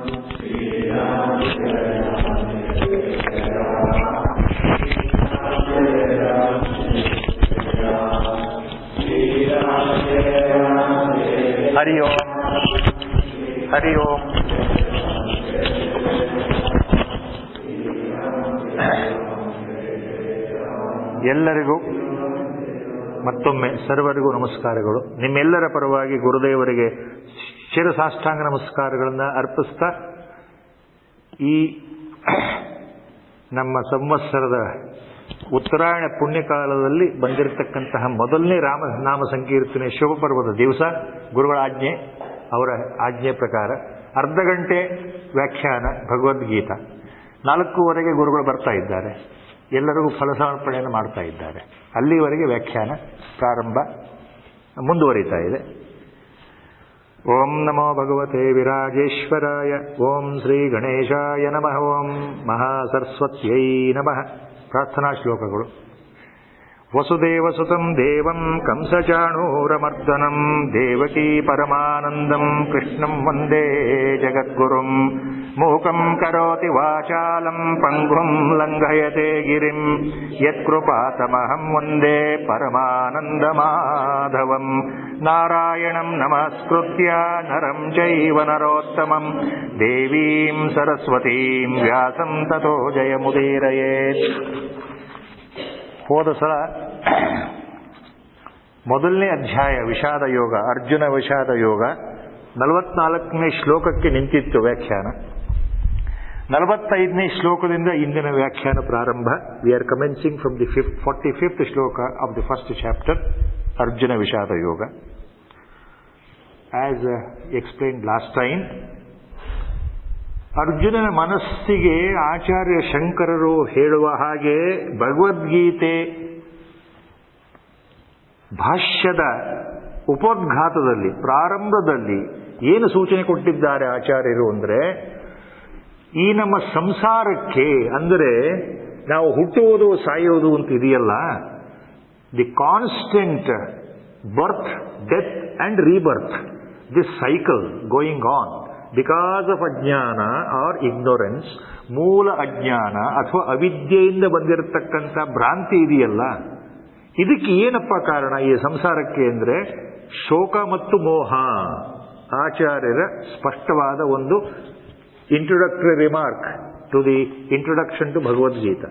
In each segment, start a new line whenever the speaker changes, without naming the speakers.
ಹರಿ ಓಂ ಹರಿ ಓಂ. ಎಲ್ಲರಿಗೂ ಮತ್ತೊಮ್ಮೆ ಸರ್ವರಿಗೂ ನಮಸ್ಕಾರಗಳು. ನಿಮ್ಮೆಲ್ಲರ ಪರವಾಗಿ ಗುರುದೇವರಿಗೆ ಶಿರಸಾಷ್ಟಾಂಗ ನಮಸ್ಕಾರಗಳನ್ನು ಅರ್ಪಿಸ್ತಾ, ಈ ನಮ್ಮ ಸಂವತ್ಸರದ ಉತ್ತರಾಯಣ ಪುಣ್ಯಕಾಲದಲ್ಲಿ ಬಂದಿರತಕ್ಕಂತಹ ಮೊದಲನೇ ರಾಮನಾಮ ಸಂಕೀರ್ತನೆ ಶುಭಪರ್ವದ ದಿವಸ ಗುರುಗಳ ಆಜ್ಞೆ, ಅವರ ಆಜ್ಞೆ ಪ್ರಕಾರ ಅರ್ಧ ಗಂಟೆ ವ್ಯಾಖ್ಯಾನ ಭಗವದ್ಗೀತಾ. 4:15 ಗುರುಗಳು ಬರ್ತಾ ಇದ್ದಾರೆ. ಎಲ್ಲರಿಗೂ ಫಲಸಮರ್ಪಣೆಯನ್ನು ಮಾಡ್ತಾ ಇದ್ದಾರೆ. ಅಲ್ಲಿವರೆಗೆ ವ್ಯಾಖ್ಯಾನ ಪ್ರಾರಂಭ ಮುಂದುವರಿತಾ ಇದೆ. ಓಂ ನಮೋ ಭಗವತೆ ವಿರಾಜೇಶ್ವರಾಯ. ಓಂ ಶ್ರೀ ಗಣೇಶಾಯ ನಮಃ. ಓಂ ಮಹಾಸರಸ್ವತ್ಯೈ ನಮಃ. ಪ್ರಾರ್ಥನಾ ಶ್ಲೋಕಗಳು. ವಸುದೇವಸುತಂ ದೇವಂ ಕಂಸಚಾಣೂರಮರ್ದನಂ ದೇವಕೀ ಪರಮಾನಂದಂ ಕೃಷ್ಣಂ ವಂದೇ ಜಗದ್ಗುರುಂ. ಮೂಕಂ ಕರೋತಿ ವಾಚಾಲಂ ಪಂಗುಂ ಲಂಘಯತೆ ಗಿರಿಂ ಯತ್ಕೃಪಾತಮಹಂ ವಂದೇ ಪರಮಾನಂದಮಾಧವಂ. ನಾರಾಯಣಂ ನಮಸ್ಕೃತ್ಯ ನರಂ ಚೈವ ನರೋತ್ತಮಂ ದೇವೀಂ ಸರಸ್ವತೀಂ ವ್ಯಾಸಂ ತತೋ ಜಯಮುದೀರಯೇತ್. ಹೋದ ಸಲ ಮೊದಲನೇ ಅಧ್ಯಾಯ ವಿಷಾದ ಯೋಗ, ಅರ್ಜುನ ವಿಷಾದ ಯೋಗ 44ನೇ ಶ್ಲೋಕಕ್ಕೆ ನಿಂತಿತ್ತು ವ್ಯಾಖ್ಯಾನ. 45ನೇ ಶ್ಲೋಕದಿಂದ ಇಂದಿನ ವ್ಯಾಖ್ಯಾನ ಪ್ರಾರಂಭ. We are commencing from the 45th ಶ್ಲೋಕ of the first chapter, Arjuna ವಿಷಾದ ಯೋಗ. ಆಸ್ ಎಕ್ಸ್ಪ್ಲೈನ್ಡ್ ಲಾಸ್ಟ್ ಟೈಮ್, ಅರ್ಜುನನ ಮನಸ್ಸಿಗೆ ಆಚಾರ್ಯ ಶಂಕರರು ಹೇಳುವ ಹಾಗೆ ಭಗವದ್ಗೀತೆ ಭಾಷ್ಯದ ಉಪೋದ್ಘಾತದಲ್ಲಿ ಪ್ರಾರಂಭದಲ್ಲಿ ಏನು ಸೂಚನೆ ಕೊಟ್ಟಿದ್ದಾರೆ ಆಚಾರ್ಯರು ಅಂದರೆ, ಈ ನಮ್ಮ ಸಂಸಾರಕ್ಕೆ, ಅಂದರೆ ನಾವು ಹುಟ್ಟುವುದು ಸಾಯುವುದು ಅಂತ ಇದೆಯಲ್ಲ, the constant birth, death and rebirth, this cycle going on because of ಅಜ್ಞಾನ ಆರ್ ಇಗ್ನೋರೆನ್ಸ್, ಮೂಲ ಅಜ್ಞಾನ ಅಥವಾ ಅವಿದ್ಯೆಯಿಂದ ಬಂದಿರತಕ್ಕಂಥ ಭ್ರಾಂತಿ ಇದೆಯಲ್ಲ, ಇದಕ್ಕೆ ಏನಪ್ಪ ಕಾರಣ ಈ ಸಂಸಾರಕ್ಕೆ ಅಂದರೆ ಶೋಕ ಮತ್ತು ಮೋಹ. ಆಚಾರ್ಯರ ಸ್ಪಷ್ಟವಾದ ಒಂದು introductory remark to the introduction to Bhagavadgita.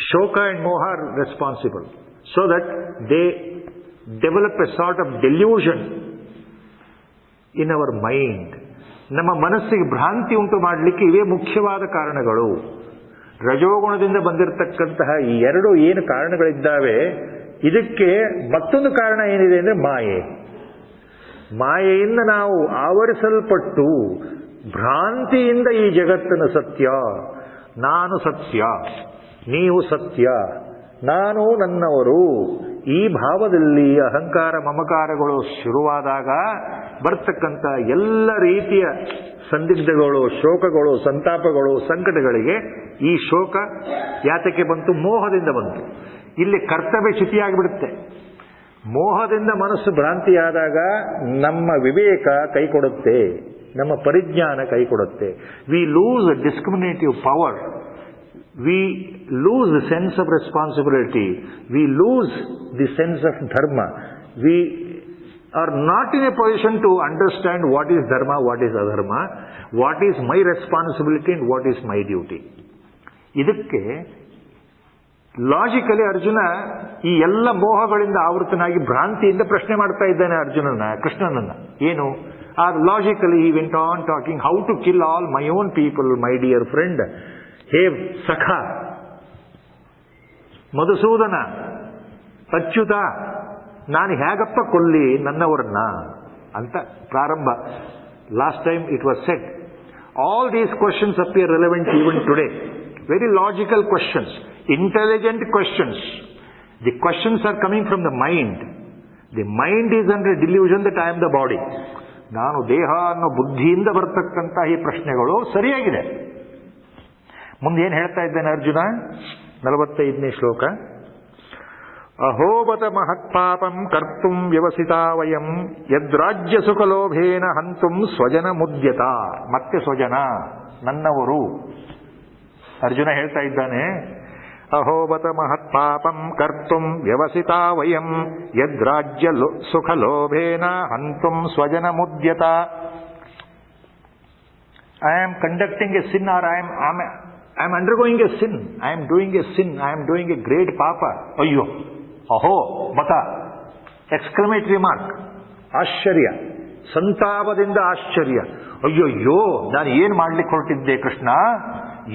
ಶೋಕ ಅಂಡ್ ಮೋಹ are responsible so that they develop a sort of delusion in our mind. ನಮ್ಮ ಮನಸ್ಸಿಗೆ ಭ್ರಾಂತಿ ಉಂಟು ಮಾಡಲಿಕ್ಕೆ ಇವೇ ಮುಖ್ಯವಾದ ಕಾರಣಗಳು. ರಜೋಗುಣದಿಂದ ಬಂದಿರತಕ್ಕಂತಹ ಈ ಎರಡು ಏನು ಕಾರಣಗಳಿದ್ದಾವೆ, ಇದಕ್ಕೆ ಮತ್ತೊಂದು ಕಾರಣ ಏನಿದೆ ಅಂದರೆ ಮಾಯೆ. ಮಾಯೆಯಿಂದ ನಾವು ಆವರಿಸಲ್ಪಟ್ಟು ಭ್ರಾಂತಿಯಿಂದ ಈ ಜಗತ್ತನ್ನು ಸತ್ಯ, ನಾನು ಸತ್ಯ, ನೀವು ಸತ್ಯ, ನಾನು ನನ್ನವರು, ಈ ಭಾವದಲ್ಲಿ ಅಹಂಕಾರ ಮಮಕಾರಗಳು ಶುರುವಾದಾಗ ಬರ್ತಕ್ಕಂಥ ಎಲ್ಲ ರೀತಿಯ ಸಂದಿಗ್ಧಗಳು, ಶೋಕಗಳು, ಸಂತಾಪಗಳು, ಸಂಕಟಗಳಿಗೆ ಈ ಶೋಕ ಯಾತಕ್ಕೆ ಬಂತು? ಮೋಹದಿಂದ ಬಂತು. ಇಲ್ಲಿ ಕರ್ತವ್ಯ ಚ್ಯುತಿಯಾಗಿಬಿಡುತ್ತೆ. ಮೋಹದಿಂದ ಮನಸ್ಸು ಭ್ರಾಂತಿಯಾದಾಗ ನಮ್ಮ ವಿವೇಕ ಕೈ ಕೊಡುತ್ತೆ, ನಮ್ಮ ಪರಿಜ್ಞಾನ ಕೈ ಕೊಡುತ್ತೆ. We lose ಡಿಸ್ಕ್ರಿಮಿನೇಟಿವ್ power, we lose the sense of responsibility, we lose the sense of dharma, we are not in a position to understand what is dharma, what is adharma, what is my responsibility and what is my duty. ಇದಕ್ಕೆ logically Arjuna ಈ ಎಲ್ಲ ಮೋಹಗಳಿಂದ ಆವೃತನಾಗಿ ಭ್ರಾಂತಿಯಿಂದ ಪ್ರಶ್ನೆ ಮಾಡ್ತಾ ಇದ್ದಾನೆ ಕೃಷ್ಣನನ್ನ. ಏನು? Logically he went on talking how to kill all my own people, my dear friend. ಹೇ ಸಖ, ಮಧುಸೂದನ, ಅಚ್ಯುತ, ನಾನು ಹೇಗಪ್ಪ ಕೊಲ್ಲಿ ನನ್ನವರನ್ನ ಅಂತ ಪ್ರಾರಂಭ. Last time it was said, all these questions appear relevant even today. Very logical questions, intelligent questions. The questions are coming from the mind. The mind is under delusion that I am the body. ನಾನು ದೇಹ ಅನ್ನೋ ಬುದ್ಧಿಯಿಂದ ಬರ್ತಕ್ಕಂಥ ಈ ಪ್ರಶ್ನೆಗಳು ಸರಿಯಾಗಿದೆ. ಮುಂದೆ ಏನು ಹೇಳ್ತಾ ಇದ್ದಾನೆ ಅರ್ಜುನ? 45ನೇ ಶ್ಲೋಕ. ಅಹೋಬತ ಮಹತ್ಪಾಪಂ ಕರ್ತುಂ ವ್ಯವಸಿತಾ ವಯಂ ಯದ್ರಾಜ್ಯ ಸುಖಲೋಭೇನ ಹಂತುಂ ಸ್ವಜನ ಮುದ್ಯತ. ಮತ್ತೆ ಸ್ವಜನ, ನನ್ನವರು. ಅರ್ಜುನ ಹೇಳ್ತಾ ಇದ್ದಾನೆ, ಅಹೋಬತ ಮಹತ್ಪಾಪಂ ಕರ್ತುಂ ವ್ಯವಸಿತಾ ವಯಂ ಯದ್ರಾಜ್ಯ ಸುಖಲೋಭೇನ ಹಂತುಂ ಸ್ವಜನ ಮುದ್ಯತ. I am conducting a sin or I am undergoing a sin. I am doing a sin. I am doing a great papa. Ayyo. Aho. Bata. Exclamatory mark. ಆಶ್ಚರ್ಯ. ಸಂತಾಪದಿಂದ ಆಶ್ಚರ್ಯ. ಅಯ್ಯಯ್ಯೋ, ನಾನು ಏನು ಮಾಡ್ಲಿಕ್ಕೆ ಹೊರಟಿದ್ದೆ ಕೃಷ್ಣ,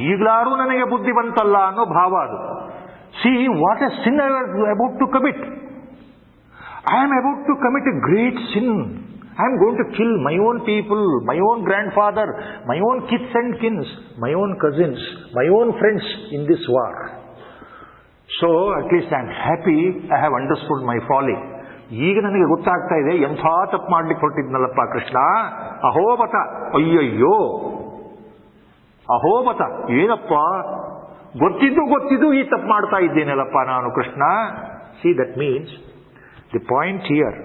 ಈಗಲಾರೂ ನನಗೆ ಬುದ್ಧಿ ಬಂತಲ್ಲ ಅನ್ನೋ ಭಾವ ಅದು. See what a sin I was about to commit. I am about to commit a great sin. I am going to kill my own people, my own grandfather, my own kith and kins, my own cousins, my own friends in this war. So, at least I am happy I have understood my folly. ಈಗ ನನಗೆ ಗೊತ್ತಾಗ್ತಾ ಇದೆ ಎಂಥ ತಪ್ಪು ಮಾಡ್ಲಿಕ್ಕೆ ಹೊರಟಿದ್ನಲ್ಲಪ್ಪ ಕೃಷ್ಣ. ಅಹೋಬತ, ಅಯ್ಯಯ್ಯೋ, ಅಹೋಬತ, ಏನಪ್ಪ, ಗೊತ್ತಿದ್ದು ಈ ತಪ್ಪು ಮಾಡ್ತಾ ಇದ್ದೇನಲ್ಲಪ್ಪ ನಾನು Krishna. See that means the point here,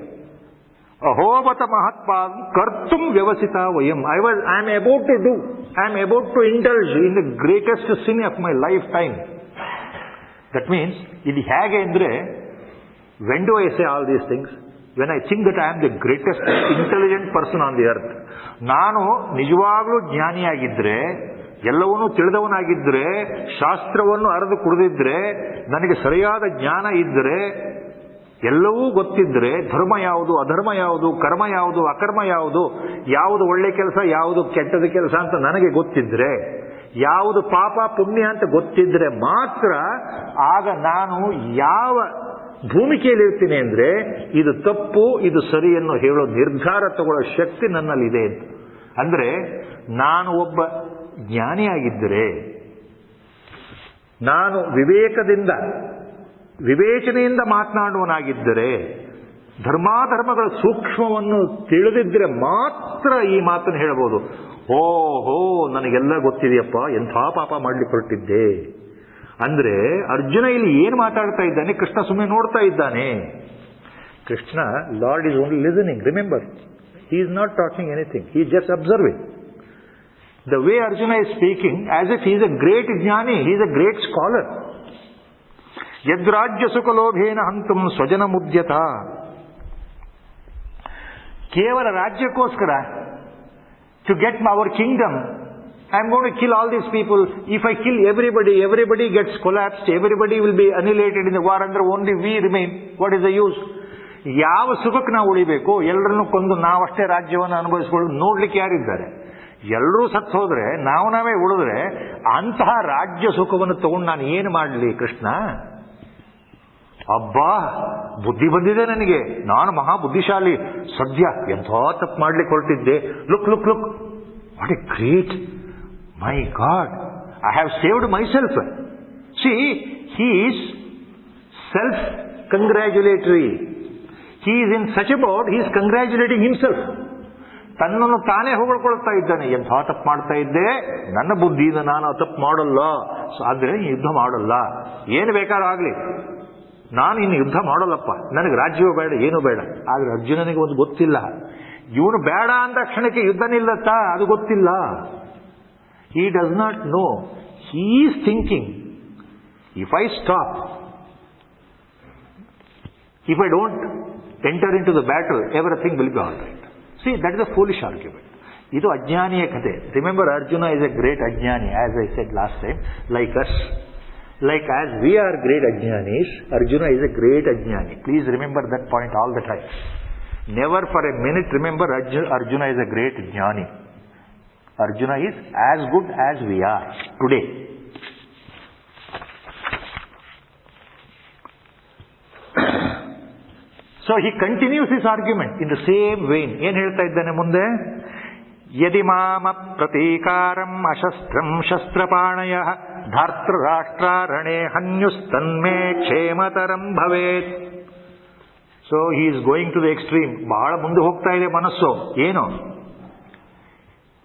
ಅಹೋಬತ ಮಹತ್ಪಾಂ ಕರ್ತುಂ ವ್ಯವಸಿತ ವಯಂ. I am about to indulge in the greatest sin of my lifetime. That means, ಇದು ಹೇಗೆ ಅಂದ್ರೆ, when do I say all these things? When I think that I am the greatest intelligent person on the earth. ನಾನು ನಿಜವಾಗ್ಲೂ ಜ್ಞಾನಿಯಾಗಿದ್ರೆ, ಎಲ್ಲವನ್ನೂ ತಿಳಿದವನಾಗಿದ್ರೆ, ಶಾಸ್ತ್ರವನ್ನು ಅರಿದು ಕುಡಿದಿದ್ರೆ, ನನಗೆ ಸರಿಯಾದ ಜ್ಞಾನ ಇದ್ದರೆ, ಎಲ್ಲವೂ ಗೊತ್ತಿದ್ರೆ, ಧರ್ಮ ಯಾವುದು, ಅಧರ್ಮ ಯಾವುದು, ಕರ್ಮ ಯಾವುದು, ಅಕರ್ಮ ಯಾವುದು, ಯಾವುದು ಒಳ್ಳೆ ಕೆಲಸ, ಯಾವುದು ಕೆಟ್ಟದ ಕೆಲಸ ಅಂತ ನನಗೆ ಗೊತ್ತಿದ್ರೆ, ಯಾವುದು ಪಾಪ ಪುಣ್ಯ ಅಂತ ಗೊತ್ತಿದ್ರೆ ಮಾತ್ರ ಆಗ ನಾನು ಯಾವ ಭೂಮಿಕೆಯಲ್ಲಿರ್ತೀನಿ ಅಂದ್ರೆ, ಇದು ತಪ್ಪು ಇದು ಸರಿ ಅನ್ನೋ ಹೇಳೋ ನಿರ್ಧಾರ ತಗೊಳ್ಳೋ ಶಕ್ತಿ ನನ್ನಲ್ಲಿದೆ ಅಂತ. ಅಂದ್ರೆ ನಾನು ಒಬ್ಬ ಜ್ಞಾನಿಯಾಗಿದ್ದರೆ, ನಾನು ವಿವೇಚನೆಯಿಂದ ಮಾತನಾಡುವನಾಗಿದ್ದರೆ, ಧರ್ಮಾಧರ್ಮಗಳ ಸೂಕ್ಷ್ಮವನ್ನು ತಿಳಿದಿದ್ರೆ ಮಾತ್ರ ಈ ಮಾತನ್ನು ಹೇಳಬಹುದು. ಓಹೋ, ನನಗೆಲ್ಲ ಗೊತ್ತಿದೆಯಪ್ಪ, ಎಂಥ ಪಾಪ ಮಾಡ್ಲಿಕ್ಕೆ ಹೊರಟಿದ್ದೆ ಅಂದ್ರೆ. ಅರ್ಜುನ ಇಲ್ಲಿ ಏನು ಮಾತಾಡ್ತಾ ಇದ್ದಾನೆ, ಕೃಷ್ಣ ಸುಮ್ಮನೆ ನೋಡ್ತಾ ಇದ್ದಾನೆ. Krishna, lord is only listening. Remember, he is not talking anything, he is just observing. The way Arjuna is speaking as if he is a great ಜ್ಞಾನಿ, he is a great scholar. ಯದ್ರಾಜ್ಯ ಸುಖಲೋಭೇನ ಹಂತುಂ ಸ್ವಜನ ಮುದ್ಯತ. ಕೇವಲ ರಾಜ್ಯಕ್ಕೋಸ್ಕರ, to get our kingdom, I am going to kill all these people. If I kill everybody gets collapsed, everybody will be annihilated in the war. ಅಂದ್ರೆ only we remain. What is the use? ಯಾವ ಸುಖಕ್ಕೆ ನಾವು ಉಳಿಬೇಕು? ಎಲ್ಲರನ್ನು ಕೊಂದು ನಾವಷ್ಟೇ ರಾಜ್ಯವನ್ನು ಅನುಭವಿಸಿಕೊಳ್ಳು ನೋಡ್ಲಿಕ್ಕೆ ಯಾರಿದ್ದಾರೆ? ಎಲ್ಲರೂ ಸತ್ತು ಹೋದ್ರೆ, ನಾವೇ ಉಳಿದ್ರೆ, ಅಂತಹ ರಾಜ್ಯ ಸುಖವನ್ನು ತಗೊಂಡು ನಾನು ಏನು ಮಾಡಲಿ ಕೃಷ್ಣ? ಅಬ್ಬಾ, ಬುದ್ಧಿ ಬಂದಿದೆ ನನಗೆ, ನಾನು ಮಹಾ ಬುದ್ಧಿಶಾಲಿ. ಸದ್ಯ ಎಂಥ ತಪ್ಪು ಮಾಡ್ಲಿಕ್ಕೆ ಹೊರಟಿದ್ದೆ. Look look look, what a great, my God, I have saved myself. See, he is self congratulatory. He is in such a mode, he is congratulating himself. ತನ್ನನ್ನು ತಾನೇ ಹೊಗಳ್ಕೊಳ್ತಾ ಇದ್ದಾನೆ. ಎಂಥ ತಪ್ಪು ಮಾಡ್ತಾ ಇದ್ದೆ, ನನ್ನ ಬುದ್ಧಿಯಿಂದ ನಾನು ತಪ್ಪು ಮಾಡಲ್ಲ, ಆದ್ರೆ ಯುದ್ಧ ಮಾಡಲ್ಲ, ಏನು ಬೇಕಾರಾಗ್ಲಿ, ನಾನು ಇನ್ನು ಯುದ್ಧ ಮಾಡಲ್ಲಪ್ಪ, ನನಗೆ ರಾಜ್ಯವೂ ಬೇಡ, ಏನೂ ಬೇಡ. ಆದ್ರೆ ಅರ್ಜುನನಿಗೆ ಒಂದು ಗೊತ್ತಿಲ್ಲ, ಇವನು ಬೇಡ ಅಂದ ಕ್ಷಣಕ್ಕೆ ಯುದ್ಧ ನಿಲ್ಲತ್ತಾ, ಅದು ಗೊತ್ತಿಲ್ಲ. He does not know. He is thinking, if I stop, if I don't enter into the battle, everything will be all right. See, that is a foolish argument. ಇದು ಅಜ್ಞಾನಿಯ ಕಥೆ. Remember, Arjuna is a great ಅಜ್ಞಾನಿ, as I said last time, like us. Like as we are great ajnanis, Arjuna is a great ajnani. Please remember that point all the time. Never for a minute remember Arjuna is a great jnani. Arjuna is as good as we are today. So he continues his argument in the same vein. ಏನು ಹೇಳ್ತಾ ಇದ್ದಾನೆ ಮುಂದೆ? ಯದಿ ಮಾಮ ಪ್ರತೀಕಾರಂ ಅಶಸ್ತ್ರಂ ಶಸ್ತ್ರಪಾಣಯಃ ಧಾರ್ತೃರಾಷ್ಟ್ರಾರಣೇ ಹನ್ಯುಸ್ತನ್ಮೇ ಕ್ಷೇಮತರಂ ಭವೇತ್. So he is going to the extreme. ಬಹಳ ಮುಂದೆ ಹೋಗ್ತಾ ಇದೆ ಮನಸ್ಸು. ಏನು?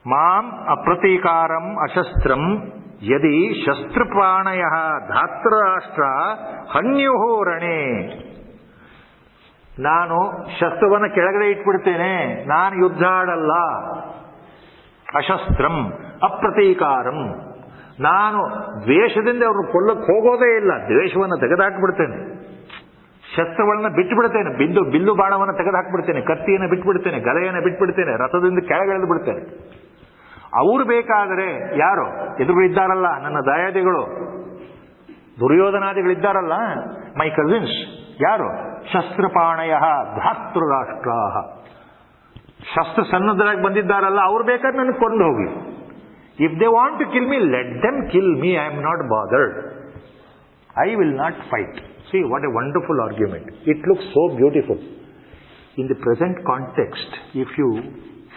ಮಾಂ ಅಪ್ರತೀಕಾರಂ ಅಶಸ್ತ್ರಂ ಯದಿ ಶಸ್ತ್ರಪಾಣಯ ಧಾತೃರಾಷ್ಟ್ರ ಹನ್ಯುಹೋ ರಣೆ. ನಾನು ಶಸ್ತ್ರವನ್ನು ಕೆಳಗಡೆ ಇಟ್ಬಿಡ್ತೇನೆ, ನಾನು ಯುದ್ಧ ಆಡಲ್ಲ. ಅಶಸ್ತ್ರಂ ಅಪ್ರತೀಕಾರಂ, ನಾನು ದ್ವೇಷದಿಂದ ಅವ್ರನ್ನ ಕೊಲ್ಲಕ್ಕೆ ಹೋಗೋದೇ ಇಲ್ಲ, ದ್ವೇಷವನ್ನು ತೆಗೆದುಹಾಕ್ಬಿಡ್ತೇನೆ, ಶಸ್ತ್ರಗಳನ್ನ ಬಿಟ್ಟುಬಿಡ್ತೇನೆ, ಬಿಲ್ಲು ಬಾಣವನ್ನು ತೆಗೆದುಹಾಕ್ಬಿಡ್ತೇನೆ, ಕತ್ತಿಯನ್ನು ಬಿಟ್ಬಿಡ್ತೇನೆ, ಗಲೆಯನ್ನು ಬಿಟ್ಬಿಡ್ತೇನೆ, ರಥದಿಂದ ಕೆಳಗೆಳೆದು ಬಿಡ್ತೇನೆ. ಅವರು ಬೇಕಾದರೆ ಯಾರು ಎದುರುಗಳಿದ್ದಾರಲ್ಲ, ನನ್ನ ದಾಯಾದಿಗಳು ದುರ್ಯೋಧನಾದಿಗಳಿದ್ದಾರಲ್ಲ, ಮೈ ಕಸಿನ್ಸ್, ಯಾರು? ಶಸ್ತ್ರಪಾಣಯ ಧಾತೃರಾಷ್ಟ್ರ, ಶಸ್ತ್ರ ಸನ್ನದ್ಧರಾಗಿ ಬಂದಿದ್ದಾರಲ್ಲ, ಅವ್ರು ಬೇಕಾದ್ರೆ ನನಗೆ ಕೊಂಡು ಹೋಗಿ. If they want to kill me, let them kill me, I am not bothered, I will not fight. See what a wonderful argument. It looks so beautiful. In the present context, if you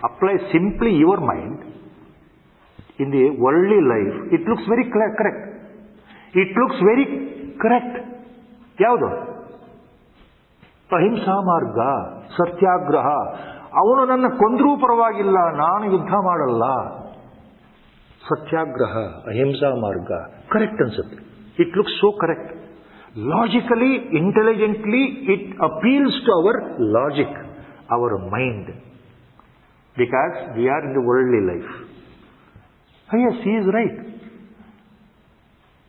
apply simply your mind, in the worldly life, it looks very correct. It looks very correct. ಯಾವುದು? ಅಹಿಂಸಾ ಮಾರ್ಗ, ಸತ್ಯಾಗ್ರಹ. ಅವನು ನನ್ನ ಕೊಂದ್ರೂ ಪರವಾಗಿಲ್ಲ, ನಾನು ಯುದ್ಧ ಮಾಡಲ್ಲ. ಸತ್ಯಾಗ್ರಹ, ಅಹಿಂಸಾ ಮಾರ್ಗ, correct ಅನ್ಸುತ್ತೆ. It looks so correct. Logically, intelligently, it appeals to our logic, our mind, because we are in the worldly life. Oh yes, he is right.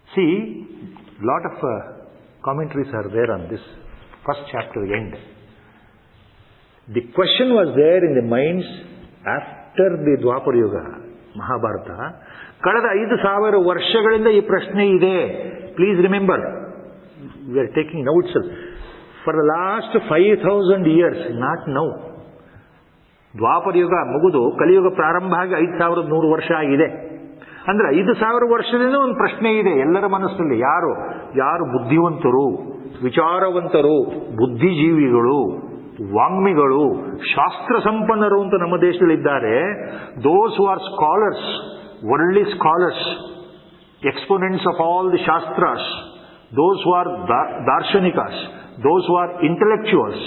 See, lot of commentaries are there on this first chapter end. The question was there in the minds after the Dwapara Yuga, Mahabharata. ಕಳೆದ 5,000 ವರ್ಷಗಳಿಂದ ಈ ಪ್ರಶ್ನೆ ಇದೆ. Please remember, we are taking now itself. For the last 5,000 years, not now. ದ್ವಾಪರ ಯುಗ ಮುಗಿದು ಕಲಿಯುಗ ಪ್ರಾರಂಭ ಆಗಿ 5,100 ವರ್ಷ ಆಗಿದೆ. ಅಂದ್ರೆ 5,000 ವರ್ಷದಿಂದ ಒಂದು ಪ್ರಶ್ನೆ ಇದೆ ಎಲ್ಲರ ಮನಸ್ಸಿನಲ್ಲಿ. ಯಾರು ಬುದ್ಧಿವಂತರು, ವಿಚಾರವಂತರು, ಬುದ್ಧಿಜೀವಿಗಳು, ವಾಗ್ಮಿಗಳು, ಶಾಸ್ತ್ರ ಸಂಪನ್ನರು ಅಂತ ನಮ್ಮ ದೇಶದಲ್ಲಿದ್ದಾರೆ. Those who are scholars, worldly scholars, exponents of all the shastras, those who are darshanikas, those who are intellectuals,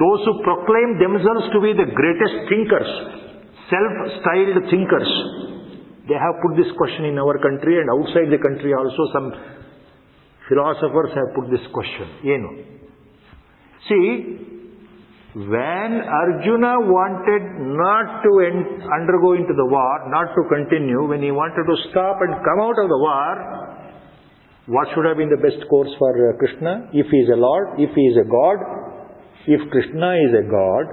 those who proclaim themselves to be the greatest thinkers, self-styled thinkers, they have put this question in our country, and outside the country also some philosophers have put this question. See, when Arjuna wanted not to undergo into the war, not to continue, when he wanted to stop and come out of the war, what should have been the best course for Krishna? If he is a Lord, if he is a God, if Krishna is a God,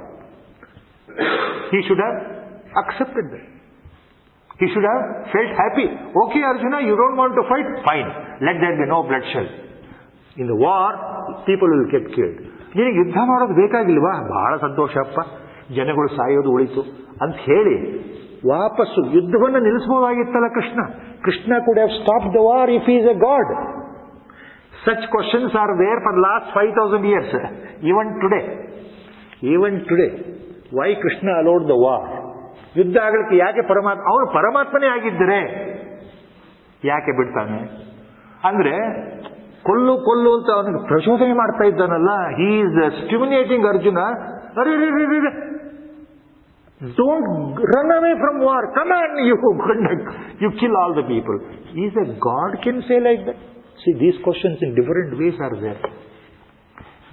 he should have accepted that. He should have felt happy. Okay, Arjuna, you don't want to fight? Fine. Let there be no bloodshed. In the war, people will get killed. ನಿನಗೆ ಯುದ್ಧ ಮಾಡೋದು ಬೇಕಾಗಿಲ್ವಾ? ಬಹಳ ಸಂತೋಷಪ್ಪ, ಜನಗಳು ಸಾಯೋದು ಉಳಿತು ಅಂತ ಹೇಳಿ ವಾಪಸ್ಸು ಯುದ್ಧವನ್ನು ನಿಲ್ಲಿಸಬಹುದಾಗಿತ್ತಲ್ಲ Krishna. Krishna could have stopped the war if he is a god. Such questions are there for the last 5,000 years. Even today, why Krishna allowed the war? ಯುದ್ಧ ಆಗಲಿಕ್ಕೆ ಯಾಕೆ ಅವನು ಪರಮಾತ್ಮನೇ ಆಗಿದ್ದರೆ ಯಾಕೆ ಬಿಡ್ತಾನೆ? ಅಂದ್ರೆ ಕೊಲ್ಲು ಅಂತ ಅವನಿಗೆ ಪ್ರಚೋದನೆ ಮಾಡ್ತಾ ಇದ್ದಾನಲ್ಲ. He is stimulating Arjuna. Don't run away from war. Come on, you kill all the people. Is a God can say like that? See, these questions in different ways are there.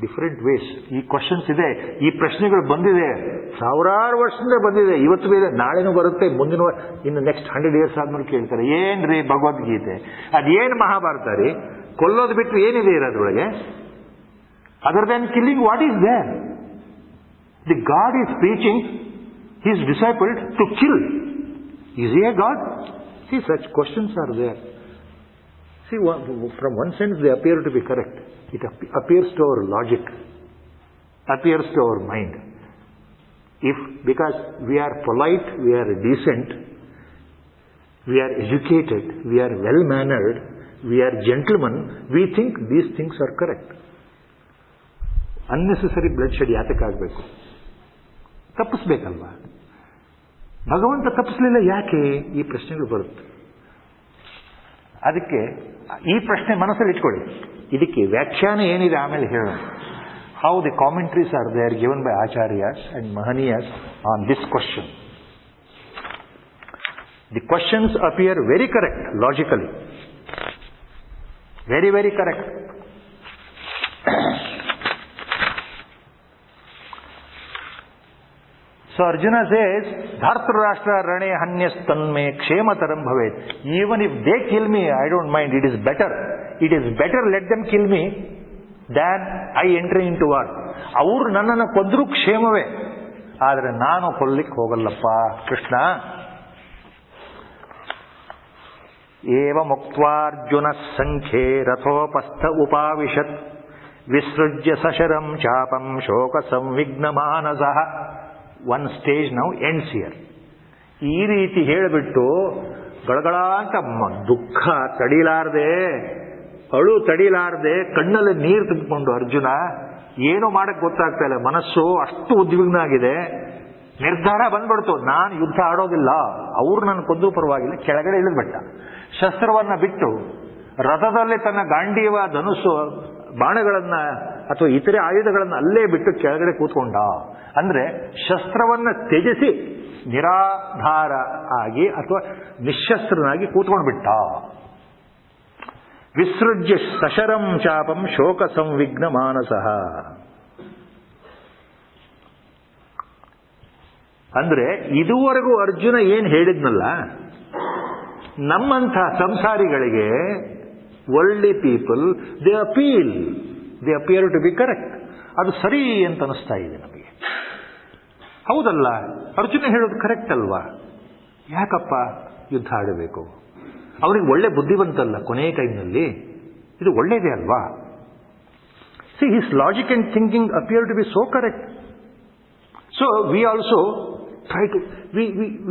Different ways. ಈ questions ಇದೆ, ಈ ಪ್ರಶ್ನೆಗಳು ಬಂದಿದೆ, ಸಾವಿರಾರು ವರ್ಷದಿಂದ ಬಂದಿದೆ. ಇವತ್ತು ಬೇರೆ, ನಾಳೆನೂ ಬರುತ್ತೆ, ಮುಂದಿನ ಇನ್ನು ನೆಕ್ಸ್ಟ್ 100 years ಆದ್ಮೇಲೆ ಕೇಳ್ತಾರೆ, ಏನ್ರಿ ಭಗವದ್ಗೀತೆ, ಅದೇನು ಮಹಾಭಾರತ ರೀ, ಕೊಲ್ಲೋದು ಬಿಟ್ಟು ಏನಿದೆ ಇರೋದ್ರೊಳಗೆ? Other than killing, what is there? The God is preaching his disciple to kill. Is he a god? See, such questions are there. See, from one sense they appear to be correct. It appears to our logic, appears to our mind. Because we are polite, we are decent, we are educated, we are well-mannered, we are gentlemen, we think these things are correct. Unnecessary bloodshed ಯಾತಕ್ಕಾಗಬೇಕು? ತಪ್ಪಿಸ್ಬೇಕಲ್ವಾ? ಭಗವಂತ ತಪ್ಪಿಸಲಿಲ್ಲ, ಯಾಕೆ? ಈ ಪ್ರಶ್ನೆಗಳು ಬರುತ್ತೆ. ಅದಕ್ಕೆ ಈ ಪ್ರಶ್ನೆ ಮನಸ್ಸಲ್ಲಿ ಇಟ್ಕೊಳ್ಳಿ. ಇದಕ್ಕೆ ವ್ಯಾಖ್ಯಾನ ಏನಿದೆ ಆಮೇಲೆ ಹೇಳೋಣ. How the commentaries are there given by acharyas and mahaniyas on this question. The questions appear very correct logically, very very correct. So Arjuna says, Dhartarashtra rane hanyas tanme kshemataram bhavet. Even if they kill me, I don't mind. It is better. It is better let them kill me than I enter into war. ಅವರು ನನ್ನನ್ನು ಕೊಂದರೂ ಕ್ಷೇಮವೇ, ಆದರೆ ನಾನು ಕೊಲ್ಲಿಕ್ಕೆ ಹೋಗಲ್ಲಪ್ಪ ಕೃಷ್ಣ. ಏವ ಮುಕ್ತ್ವಾರ್ಜುನ ಸಂಖ್ಯೆ ರಥೋಪಸ್ಥ ಉಪಾವಿಶತ್ ವಿಸೃಜ್ಯ ಸಶರಂ ಚಾಪಂ ಶೋಕ ಸಂವಿಘ್ನ ಮಾನಸಃ. One stage ನಾವು ends here. ಈ ರೀತಿ ಹೇಳಿಬಿಟ್ಟು ಗಳಗಳ ಅಂತ ದುಃಖ ತಡಿಲಾರದೆ, ಅಳು ತಡಿಲಾರದೆ, ಕಣ್ಣಲ್ಲಿ ನೀರು ತುಂಬಿಕೊಂಡು ಅರ್ಜುನ ಏನೋ ಮಾಡಕ್ ಗೊತ್ತಾಗ್ತಾ ಇಲ್ಲ, ಮನಸ್ಸು ಅಷ್ಟು ಉದ್ವಿಗ್ನ ಆಗಿದೆ. ನಿರ್ಧಾರ ಬಂದ್ಬಿಡ್ತು, ನಾನು ಯುದ್ಧ ಆಡೋದಿಲ್ಲ, ಅವ್ರು ನನ್ನ ಕೊಂದು ಪರವಾಗಿಲ್ಲ. ಕೆಳಗಡೆ ಇಳಿದ್ಬಿಟ್ಟ, ಶಸ್ತ್ರವನ್ನ ಬಿಟ್ಟು ರಥದಲ್ಲಿ ತನ್ನ ಗಾಂಡೀವ ಧನುಸ್ಸು ಬಾಣಗಳನ್ನ ಅಥವಾ ಇತರೆ ಆಯುಧಗಳನ್ನ ಅಲ್ಲೇ ಬಿಟ್ಟು ಕೆಳಗಡೆ ಕೂತ್ಕೊಂಡ. ಅಂದ್ರೆ ಶಸ್ತ್ರವನ್ನ ತ್ಯಜಿಸಿ ನಿರಾಧಾರ ಆಗಿ ಅಥವಾ ನಿಶಸ್ತ್ರನಾಗಿ ಕೂತ್ಕೊಂಡು ಬಿಟ್ಟ. ವಿಸೃಜ್ಯ ಸಶರಂ ಚಾಪಂ ಶೋಕ ಸಂವಿಘ್ನ ಮಾನಸಃ. ಅಂದ್ರೆ ಇದುವರೆಗೂ ಅರ್ಜುನ ಏನ್ ಹೇಳಿದ್ನಲ್ಲ, ನಮ್ಮಂಥ ಸಂಸಾರಿಗಳಿಗೆ worldly people they appear to be correct. ಅದು ಸರಿ ಅಂತ ಅನಿಸ್ತಾ ಇದೆ ನಮಗೆ. ಹೌದಲ್ಲ, ಅರ್ಜುನ ಹೇಳೋದು ಕರೆಕ್ಟ್ ಅಲ್ವಾ? ಯಾಕಪ್ಪ ಯುದ್ಧ ಆಡಬೇಕು? ಅವನಿಗೆ ಒಳ್ಳೆ ಬುದ್ಧಿವಂತಲ್ಲ ಕೊನೆಯ ಟೈಮ್ನಲ್ಲಿ, ಇದು ಒಳ್ಳೇದೇ ಅಲ್ವಾ? See his logic and thinking appear to be so correct. So we also try to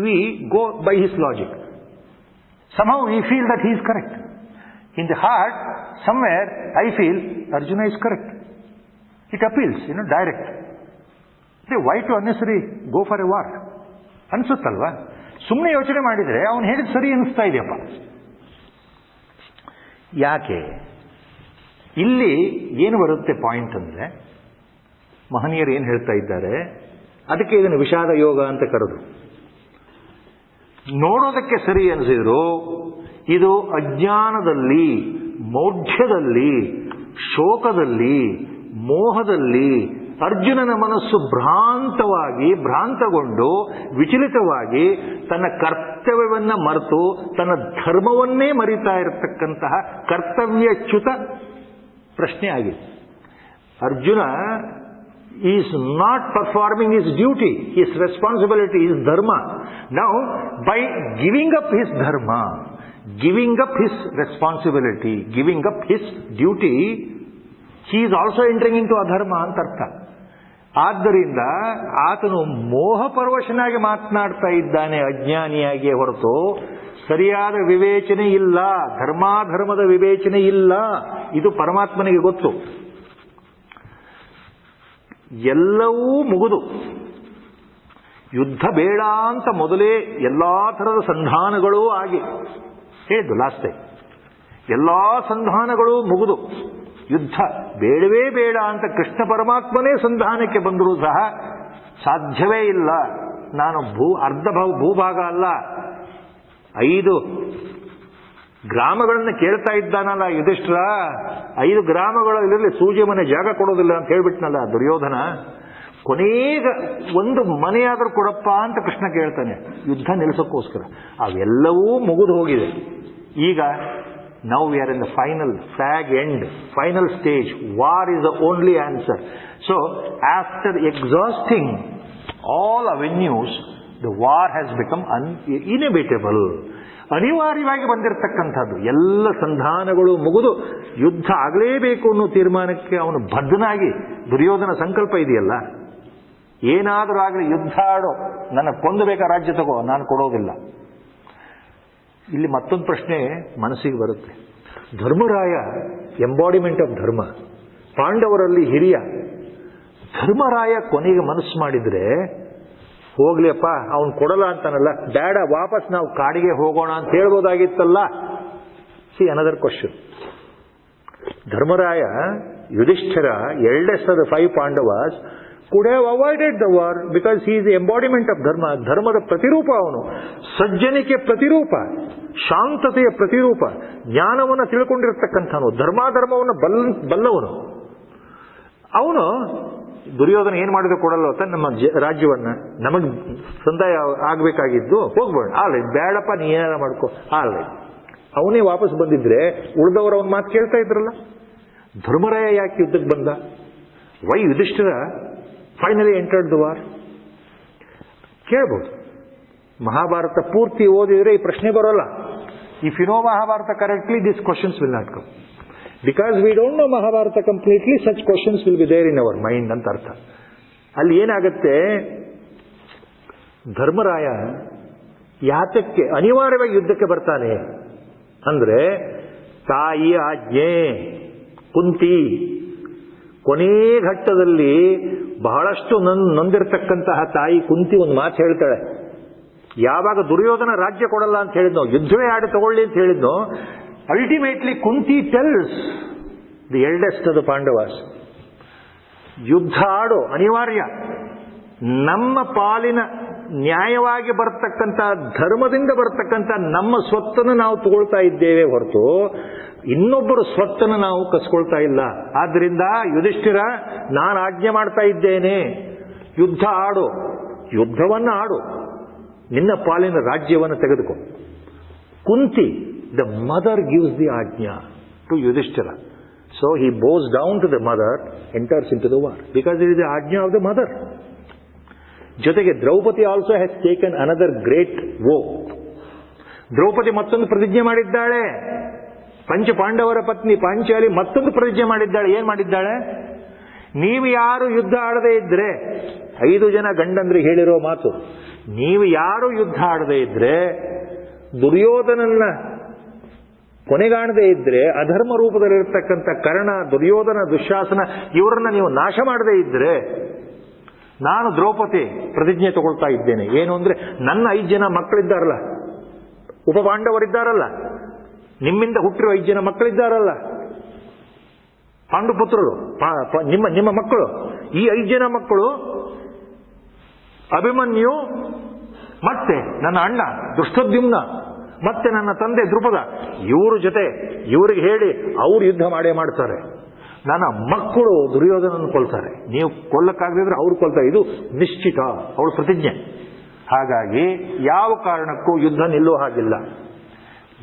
we go by his logic. somehow we feel that he is correct. In the heart, somewhere I feel Arjuna is correct. It appeals, direct. Say, why to unnecessary go for a war? ಅನ್ಸುತ್ತಲ್ವಾ? ಸುಮ್ಮನೆ ಯೋಚನೆ ಮಾಡಿದರೆ ಅವನು ಹೇಳಿದ ಸರಿ ಅನಿಸ್ತಾ ಇದೆಯಪ್ಪ. ಯಾಕೆ? ಇಲ್ಲಿ ಏನು ಬರುತ್ತೆ ಪಾಯಿಂಟ್ ಅಂದ್ರೆ, ಮಹನೀಯರು ಏನು ಹೇಳ್ತಾ ಇದ್ದಾರೆ, ಅದಕ್ಕೆ ಇದನ್ನು ವಿಷಾದ ಯೋಗ ಅಂತ ಕರೆದ್ರು. ನೋಡೋದಕ್ಕೆ ಸರಿ ಅನಿಸಿದ್ರು, ಇದು ಅಜ್ಞಾನದಲ್ಲಿ, ಮೌಢ್ಯದಲ್ಲಿ, ಶೋಕದಲ್ಲಿ, ಮೋಹದಲ್ಲಿ ಅರ್ಜುನನ ಮನಸ್ಸು ಭ್ರಾಂತಗೊಂಡು ವಿಚಲಿತವಾಗಿ ತನ್ನ ಕರ್ತವ್ಯವನ್ನ ಮರೆತು ತನ್ನ ಧರ್ಮವನ್ನೇ ಮರಿತಾ ಇರತಕ್ಕಂತಹ ಕರ್ತವ್ಯಚ್ಯುತ ಪ್ರಶ್ನೆ ಆಗಿದೆ. Arjuna is not performing his duty, his responsibility, his dharma. Now, by giving up his dharma, giving up his responsibility, giving up his duty, he is also entering into adharma ಅಂತ ಅರ್ಥ. ಆದ್ದರಿಂದ ಆತನು ಮೋಹಪರವಶನಾಗಿ ಮಾತನಾಡ್ತಾ ಇದ್ದಾನೆ ಅಜ್ಞಾನಿಯಾಗಿಯೇ ಹೊರತು ಸರಿಯಾದ ವಿವೇಚನೆ ಇಲ್ಲ, ಧರ್ಮಾಧರ್ಮದ ವಿವೇಚನೆ ಇಲ್ಲ. ಇದು ಪರಮಾತ್ಮನಿಗೆ ಗೊತ್ತು. ಎಲ್ಲವೂ ಮುಗಿದು ಯುದ್ಧ ಬೇಡ ಅಂತ ಮೊದಲೇ ಎಲ್ಲಾ ಥರದ ಸಂಧಾನಗಳೂ ಆಗಿ ಹೇಳಿದ್ದು ಲಾಸ್ಟ್ ಟೈಮ್. ಎಲ್ಲಾ ಸಂಧಾನಗಳೂ ಮುಗಿದು ಯುದ್ಧ ಬೇಡವೇ ಬೇಡ ಅಂತ ಕೃಷ್ಣ ಪರಮಾತ್ಮನೇ ಸಂಧಾನಕ್ಕೆ ಬಂದರೂ ಸಹ ಸಾಧ್ಯವೇ ಇಲ್ಲ. ನಾನು ಅರ್ಧ ಭೂಭಾಗ ಅಲ್ಲ, 5 ಗ್ರಾಮಗಳನ್ನು ಕೇಳ್ತಾ ಇದ್ದಾನಲ್ಲ ಯುಧಿಷ್ಠಿರ, 5 ಗ್ರಾಮಗಳಲ್ಲಿ ಸೂಜಿ ಮನೆ ಜಾಗ ಕೊಡೋದಿಲ್ಲ ಅಂತ ಹೇಳ್ಬಿಟ್ನಲ್ಲ ದುರ್ಯೋಧನ. ಕೊನೆಗ ಒಂದು ಮನೆಯಾದರೂ ಕೊಡಪ್ಪ ಅಂತ ಕೃಷ್ಣ ಕೇಳ್ತಾನೆ ಯುದ್ಧ ನಿಲ್ಲಿಸೋಕ್ಕೋಸ್ಕರ. ಅವೆಲ್ಲವೂ ಮುಗಿದು ಹೋಗಿದೆ. ಈಗ now we are in the final flag end, final stage. War is the only answer. So after exhausting all avenues, the war has become inevitable. ಅನಿವಾರ್ಯವಾಗಿ ಬಂದಿರತಕ್ಕಂಥದ್ದು. ಎಲ್ಲ ಸಂಧಾನಗಳು ಮುಗಿದು ಯುದ್ಧ ಆಗಲೇಬೇಕು ಅನ್ನೋ ತೀರ್ಮಾನಕ್ಕೆ ಅವನು ಬದ್ಧನಾಗಿ, ದುರ್ಯೋಧನ ಸಂಕಲ್ಪ ಇದೆಯಲ್ಲ, ಏನಾದರೂ ಆಗಲಿ ಯುದ್ಧ ಆಡೋ, ನನ್ನ ಕೊಂದಬೇಕಾ ರಾಜ್ಯ ತಗೋ, ನಾನು ಕೊಡೋದಿಲ್ಲ. ಇಲ್ಲಿ ಮತ್ತೊಂದು ಪ್ರಶ್ನೆ ಮನಸ್ಸಿಗೆ ಬರುತ್ತೆ. ಧರ್ಮರಾಯ ಎಂಬಾಡಿಮೆಂಟ್ ಆಫ್ ಧರ್ಮ, ಪಾಂಡವರಲ್ಲಿ ಹಿರಿಯ ಧರ್ಮರಾಯ ಕೊನೆಗೆ ಮನಸ್ಸು ಮಾಡಿದ್ರೆ ಹೋಗ್ಲಿಯಪ್ಪ ಅವನು ಕೊಡಲ್ಲ ಅಂತಾನಲ್ಲ, ಬೇಡ ವಾಪಸ್ ನಾವು ಕಾಡಿಗೆ ಹೋಗೋಣ ಅಂತ ಹೇಳ್ಬೋದಾಗಿತ್ತಲ್ಲ. See another question. Dharmaraya Yudhishthira eldest of the 5 Pandavas could have avoided the war because he is the embodiment of dharma. ಧರ್ಮದ ಪ್ರತಿರೂಪ ಅವನು, ಸಜ್ಜನಿಕೆ ಪ್ರತಿರೂಪ, ಶಾಂತತೆಯ ಪ್ರತಿರೂಪ, ಜ್ಞಾನವನ್ನು ತಿಳ್ಕೊಂಡಿರ್ತಕ್ಕಂಥವನು, ಧರ್ಮಾಧರ್ಮವನ್ನು ಬಲ್ಲವನು. ಅವನು ದುರ್ಯೋಧನ ಏನ್ ಮಾಡಿದ ಕೊಡಲ್ಲ ಅಂತ ನಮ್ಮ ರಾಜ್ಯವನ್ನ ನಮಗೆ ಸಂದಾಯ ಆಗ್ಬೇಕಾಗಿದ್ದು ಹೋಗ್ಬೇಡ, ಆಲ್ರೈಟ್ ಬೇಡಪ್ಪ ನೀ ಏನಾರ ಮಾಡ್ಕೋ, ಆಲ್ರೈಟ್. ಅವನೇ ವಾಪಸ್ ಬಂದಿದ್ರೆ ಉಳಿದವರು ಅವನ ಮಾತು ಕೇಳ್ತಾ ಇದ್ರಲ್ಲ. ಧರ್ಮರಾಯ ಯಾಕೆ ಯುದ್ಧಕ್ಕೆ ಬಂದ? Why Yudhishthira finally entered the war? ಕೇಳ್ಬೋದು. ಮಹಾಭಾರತ ಪೂರ್ತಿ ಓದಿದ್ರೆ ಈ ಪ್ರಶ್ನೆ ಬರೋಲ್ಲ. If you know Mahabharata correctly this questions will not come. Because we don't know Mahabharata completely, such questions will be there in our mind ಅಂತ ಅರ್ಥ. ಅಲ್ಲಿ ಏನಾಗುತ್ತೆ, ಧರ್ಮರಾಯ ಯಾತಕ್ಕೆ ಅನಿವಾರ್ಯವಾಗಿ ಯುದ್ಧಕ್ಕೆ ಬರ್ತಾನೆ ಅಂದ್ರೆ, ತಾಯಿ ಆಜ್ಞೆ. ಕುಂತಿ ಕೊನೇ ಘಟ್ಟದಲ್ಲಿ ಬಹಳಷ್ಟು ನೊಂದಿರತಕ್ಕಂತಹ ತಾಯಿ ಕುಂತಿ ಒಂದು ಮಾತು ಹೇಳ್ತಾಳೆ. ಯಾವಾಗ ದುರ್ಯೋಧನ ರಾಜ್ಯ ಕೊಡಲ್ಲ ಅಂತ ಹೇಳಿದ್ನೋ, ಯುದ್ಧವೇ ಆಡಿ ತಗೊಳ್ಳಿ ಅಂತ ಹೇಳಿದ್ನೋ, ultimately Kunti tells the eldest of the Pandavas, ಯುದ್ಧ ಆಡೋ ಅನಿವಾರ್ಯ. ನಮ್ಮ ಪಾಲಿನ ನ್ಯಾಯವಾಗಿ ಬರ್ತಕ್ಕಂಥ ಧರ್ಮದಿಂದ ಬರ್ತಕ್ಕಂಥ ನಮ್ಮ ಸ್ವತ್ತನ್ನು ನಾವು ತಗೊಳ್ತಾ ಇದ್ದೇವೆ ಹೊರತು ಇನ್ನೊಬ್ಬರು ಸ್ವತ್ತನ್ನು ನಾವು ಕಸ್ಕೊಳ್ತಾ ಇಲ್ಲ. ಆದ್ರಿಂದ ಯುಧಿಷ್ಠಿರ, ನಾನು ಆಜ್ಞೆ ಮಾಡ್ತಾ ಇದ್ದೇನೆ, ಯುದ್ಧ ಆಡು, ಯುದ್ಧವನ್ನು ಆಡು, ನಿನ್ನ ಪಾಲಿನ ರಾಜ್ಯವನ್ನು ತೆಗೆದುಕೊ. Kunti, the mother gives the ajna to Yudhishthira. So he bows down to the mother, enters into the war because it is the ajna of the mother. ಜೊತೆಗೆ Draupadi also has taken another great vow. Draupadi ಮತ್ತೊಂದು ಪ್ರತಿಜ್ಞೆ ಮಾಡಿದ್ದಾಳೆ. ಪಂಚ ಪಾಂಡವರ ಪತ್ನಿ ಪಾಂಚಾಲಿ ಮತ್ತೊಂದು ಪ್ರತಿಜ್ಞೆ ಮಾಡಿದ್ದಾಳೆ. ಏನ್ ಮಾಡಿದ್ದಾಳೆ? ನೀವು ಯಾರು ಯುದ್ಧ ಆಡದೇ ಇದ್ರೆ, 5 ಜನ ಗಂಡಂದ್ರಿಗೆ ಹೇಳಿರೋ ಮಾತು, ನೀವು ಯಾರು ಯುದ್ಧ ಆಡದೇ ಇದ್ರೆ, ದುರ್ಯೋಧನನ್ನ ಕೊನೆಗಾಣದೇ ಇದ್ರೆ, ಅಧರ್ಮ ರೂಪದಲ್ಲಿರ್ತಕ್ಕಂಥ ಕರ್ಣ, ದುರ್ಯೋಧನ, ದುಶ್ಯಾಸನ ಇವರನ್ನ ನೀವು ನಾಶ ಮಾಡದೇ ಇದ್ರೆ, ನಾನು ದ್ರೌಪದಿ ಪ್ರತಿಜ್ಞೆ ತಗೊಳ್ತಾ ಇದ್ದೇನೆ. ಏನು ಅಂದ್ರೆ, ನನ್ನ 5 ಜನ ಮಕ್ಕಳಿದ್ದಾರಲ್ಲ, ಉಪಪಾಂಡವರಿದ್ದಾರಲ್ಲ, ನಿಮ್ಮಿಂದ ಹುಟ್ಟಿರೋ 5 ಜನ ಮಕ್ಕಳಿದ್ದಾರಲ್ಲ, ಪಾಂಡುಪುತ್ರರು, ನಿಮ್ಮ ಮಕ್ಕಳು, ಈ 5 ಜನ ಮಕ್ಕಳು ಅಭಿಮನ್ಯು, ಮತ್ತೆ ನನ್ನ ಅಣ್ಣ ದುಷ್ಟದ್ಯುಮ್ನ, ಮತ್ತೆ ನನ್ನ ತಂದೆ ದ್ರುಪದ, ಇವ್ರ ಜೊತೆ ಇವ್ರಿಗೆ ಹೇಳಿ ಅವ್ರು ಯುದ್ಧ ಮಾಡೇ ಮಾಡ್ತಾರೆ. ನನ್ನ ಮಕ್ಕಳು ದುರ್ಯೋಧನನ್ನು ಕೊಲ್ತಾರೆ. ನೀವು ಕೊಲ್ಲಕ್ಕಾಗದಿದ್ರೆ ಅವ್ರು ಕೊಲ್ತಾರೆ. ಇದು ನಿಶ್ಚಿತ, ಅವಳ ಪ್ರತಿಜ್ಞೆ. ಹಾಗಾಗಿ ಯಾವ ಕಾರಣಕ್ಕೂ ಯುದ್ಧ ನಿಲ್ಲೋ ಹಾಗಿಲ್ಲ.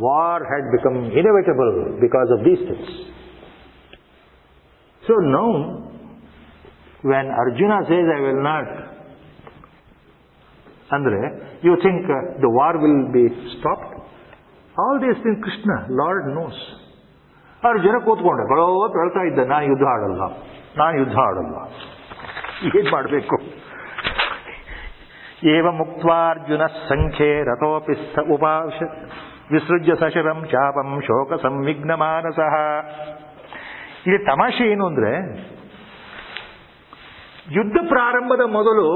War had become inevitable because of these things. So now when Arjuna says I will not, ಅಂದ್ರೆ you think the war will be stopped? All these things Krishna lord knows. Arjuna ಕೂತ್ಕೊಂಡೆ ಬರೋತ್ ಹೇಳ್ತಾ ಇದ್ದ, ನಾನು ಯುದ್ಧ ಆಡಲ್ಲ, ನಾನು ಯುದ್ಧ ಆಡಲ್ಲ. ಏನ್ ಮಾಡಬೇಕು? ಏವ ಮುಕ್ತ್ವಾರ್ಜುನ ಸಂಖ್ಯೆ ರಥೋಪಿ ಉಪಾಶ ವಿಸೃಜ್ಯ ಸಶರಂ ಚಾಪಂ ಶೋಕ ಸಂವಿಘ್ನ ಮಾನಸಃ. ಇಲ್ಲಿ ತಮಾಷೆ ಏನು ಅಂದ್ರೆ, ಯುದ್ಧ ಪ್ರಾರಂಭದ ಮೊದಲು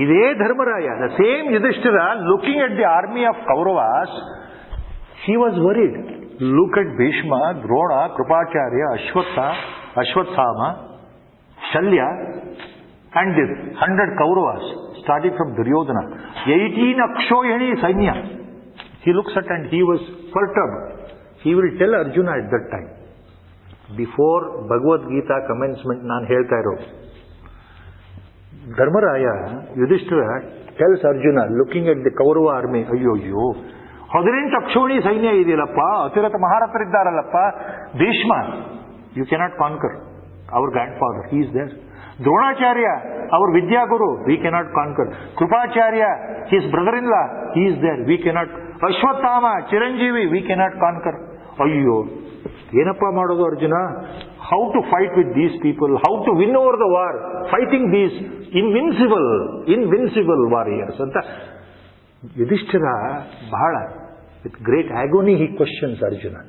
ಇದೇ Dharmaraya, the same Yudhishthira, looking at the army of Kauravas, he was worried. Look at Bhishma, Drona, Krupacharya, Ashwathama, Shalya, and this 100 Kauravas, starting from Duryodhana. 18 Akshoyani Sainya. He looks at and he was perturbed. He will tell Arjuna at that time. Before Bhagavad Gita commencement, ನಾನು ಹೇಳ್ತಾ ಇರೋದು. Dharmaraya, Yudhishthira tells Arjuna, looking at the Kaurava army, ಅಯ್ಯೋ 18 ಅಕ್ಷೋಣಿ ಸೈನ್ಯ ಇದೆಯಲ್ಲಪ್ಪ, ಅತಿರಥ ಮಹಾರಥರಿದ್ದಾರಲ್ಲಪ್ಪ. Bhishma, you cannot conquer, our grandfather, he is there. Dronacharya, our ವಿದ್ಯಾಗುರು, we cannot conquer. Kripacharya, his brother in law, he is there, we cannot. Ashwatthama, ಚಿರಂಜೀವಿ, ವಿ ಕೆನಾಟ್ ಕಾನ್ಕರ್. ಅಯ್ಯೋ, ಏನಪ್ಪ ಮಾಡೋದು Arjuna? How to fight with these people, how to win over the war, fighting these invincible warriors ಅಂತ ಯುಧಿಷ್ಠಿರ ಬಹಳ with great agony he questions Arjuna.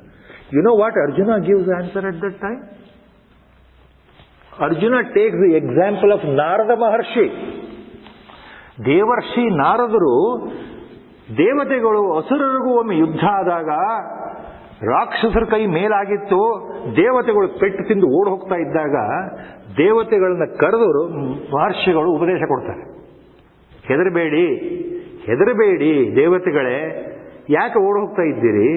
You know what Arjuna gives answer at that time? Arjuna takes the example of Narada Maharshi. ದೇವರ್ಷಿ ನಾರದರು, ದೇವತೆಗಳು ಅಸುರರಿಗೂ ಒಮ್ಮೆ ಯುದ್ಧ ಆದಾಗ ರಾಕ್ಷಸರ ಕೈ ಮೇಲಾಗಿತ್ತು, ದೇವತೆಗಳು ಪೆಟ್ಟು ತಿಂದು ಓಡ್ ಹೋಗ್ತಾ ಇದ್ದಾಗ ದೇವತೆಗಳನ್ನ ಕರೆದವರು ಮಹರ್ಷಿಗಳು ಉಪದೇಶ ಕೊಡ್ತಾರೆ. ಹೆದರಬೇಡಿ, ಹೆದರಬೇಡಿ ದೇವತೆಗಳೇ, ಯಾಕೆ ಓಡ್ ಹೋಗ್ತಾ ಇದ್ದೀರಿ?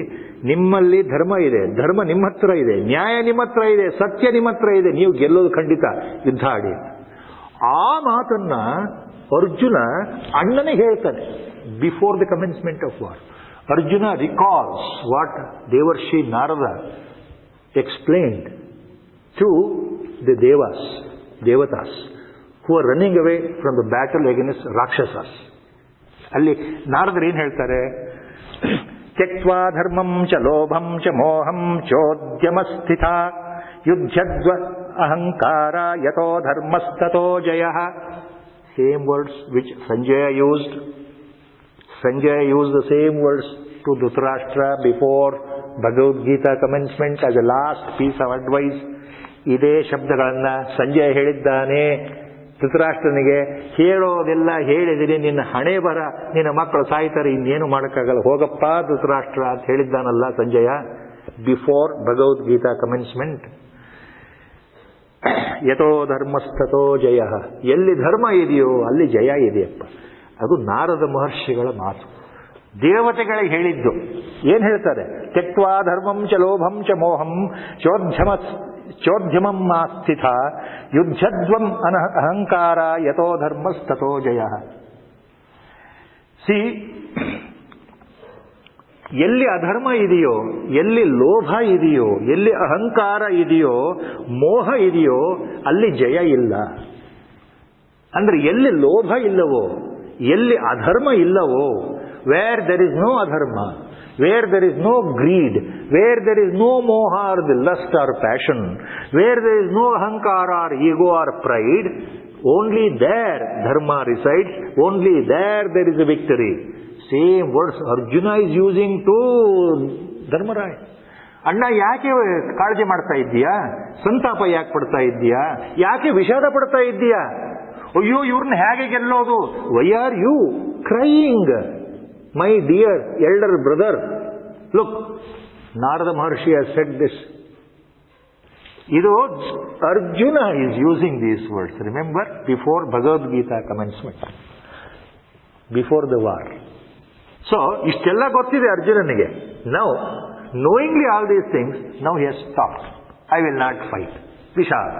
ನಿಮ್ಮಲ್ಲಿ ಧರ್ಮ ಇದೆ, ಧರ್ಮ ನಿಮ್ಮ ಹತ್ರ ಇದೆ, ನ್ಯಾಯ ನಿಮ್ಮ ಹತ್ರ ಇದೆ, ಸತ್ಯ ನಿಮ್ಮ ಹತ್ರ ಇದೆ, ನೀವು ಗೆಲ್ಲೋದು ಖಂಡಿತ, ಯುದ್ಧ ಆಡಿ. ಆ ಮಾತನ್ನ ಅರ್ಜುನ ಅಣ್ಣನಿಗೆ ಹೇಳ್ತಾನೆ before the commencement of war. Arjuna recalls what Devarshi Narada explained to the devatas who are running away from the battle against Rakshasas. ಅಲ್ಲಿ ನಾರದರು ಏನು ಹೇಳ್ತಾರೆ? ತ್ಯಕ್ವಾ ಧರ್ಮಂ ಚ ಲೋಭಂ ಚ ಮೋಹಂ ಚೋದ್ಯಮಸ್ಥಿತ ಯುದ್ಧದ್ವ ಅಹಂಕಾರ ಯತೋ ಧರ್ಮಸ್ತತೋ ಜಯಃ. Same words which Sanjaya used. Sanjaya used the same words to Dhritarashtra before Bhagavad Gita commencement as a last piece of advice. ಇದೇ ಶಬ್ದಗಳನ್ನ ಸಂಜಯ ಹೇಳಿದ್ದಾನೆ ಧೃತರಾಷ್ಟ್ರನಿಗೆ. ಹೇಳೋದೆಲ್ಲ ಹೇಳಿದಿರಿ, ನಿನ್ನ ಹಣೆ ಬರ, ನಿನ್ನ ಮಕ್ಕಳು ಸಾಯ್ತಾರೆ, ಇನ್ನೇನು ಮಾಡೋಕ್ಕಾಗಲ್ಲ, ಹೋಗಪ್ಪ ಧೃತರಾಷ್ಟ್ರ ಅಂತ ಹೇಳಿದ್ದಾನಲ್ಲ ಸಂಜಯ ಬಿಫೋರ್ ಭಗವದ್ಗೀತಾ ಕಮೆನ್ಸ್ಮೆಂಟ್. ಯಥೋ ಧರ್ಮಸ್ತತೋ ಜಯ. ಎಲ್ಲಿ ಧರ್ಮ ಇದೆಯೋ ಅಲ್ಲಿ ಜಯ ಇದೆಯಪ್ಪ. ಅದು ನಾರದ ಮಹರ್ಷಿಗಳ ಮಾತು, ದೇವತೆಗಳಿಗೆ ಹೇಳಿದ್ದು. ಏನ್ ಹೇಳ್ತಾರೆ? ತ್ಯಕ್ವಾ ಧರ್ಮಂ ಚ ಲೋಭಂ ಚ ಮೋಹಂ ಚೋದ್ಯಮಂ ಮಾಸ್ಥಿತ ಯುದ್ಧದ್ವಂ ಅಹಂಕಾರ ಯಥೋ ಧರ್ಮಸ್ತತೋ ಜಯ. ಸಿ, ಎಲ್ಲಿ ಅಧರ್ಮ ಇದೆಯೋ, ಎಲ್ಲಿ ಲೋಭ ಇದೆಯೋ, ಎಲ್ಲಿ ಅಹಂಕಾರ ಇದೆಯೋ, ಮೋಹ ಇದೆಯೋ, ಅಲ್ಲಿ ಜಯ ಇಲ್ಲ. ಅಂದ್ರೆ ಎಲ್ಲಿ ಲೋಭ ಇಲ್ಲವೋ, ಎಲ್ಲಿ ಅಧರ್ಮ ಇಲ್ಲವೋ, where there is no adharma, where there is no greed, where there is no moha or the lust or passion, where there is no ahankara or ego or pride, only there dharma resides, only there is a victory. Same words Arjuna is using to Dharmaraj. ಅಣ್ಣ ಯಾಕೆ ಕಾಳಜಿ ಮಾಡ್ತಾ ಇದ್ದೀಯಾ? ಸಂತಾಪ ಯಾಕೆ ಪಡ್ತಾ ಇದ್ದೀಯಾ? ಯಾಕೆ ವಿಷಾದ ಪಡ್ತಾ ಇದ್ದೀಯಾ? ಅಯ್ಯೋ ಇವ್ರನ್ನ ಹೇಗೆ ಗೆಲ್ಲೋದು? Why are you crying my dear elder brother? Look, Narada Maharshi has said this. ಇದು Arjuna is using these words. Remember, before Bhagavad Gita commencement, before the war. So, ಇಷ್ಟೆಲ್ಲ ಗೊತ್ತಿದೆ ಅರ್ಜುನನಿಗೆ. Now, knowingly all these things, now he has stopped. I will not fight. ವಿಷಾದ.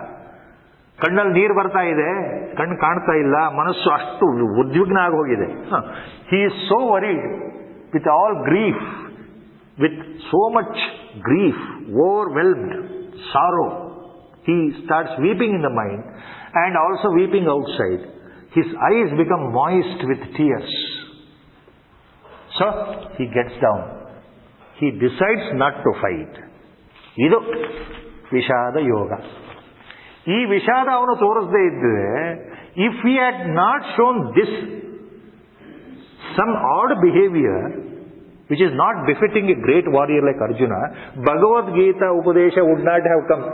ಕಣ್ಣಲ್ಲಿ ನೀರು ಬರ್ತಾ ಇದೆ, ಕಣ್ಣು ಕಾಣ್ತಾ ಇಲ್ಲ, ಮನಸ್ಸು ಅಷ್ಟು ಉದ್ವಿಗ್ನ ಆಗಿ ಹೋಗಿದೆ. He is so worried with all grief, with so much grief, overwhelmed, sorrow. He starts weeping in the mind and also weeping outside. His eyes become moist with tears. So, he gets down. He decides not to fight. ಇದು ವಿಷಾದ ಯೋಗ. ಈ ವಿಷಾದ ಅವನು ತೋರಿಸದೇ ಇದ್ದರೆ, if he had not shown this some odd behavior which is not befitting a great warrior like Arjuna, Bhagavad Gita Upadesha would not have come.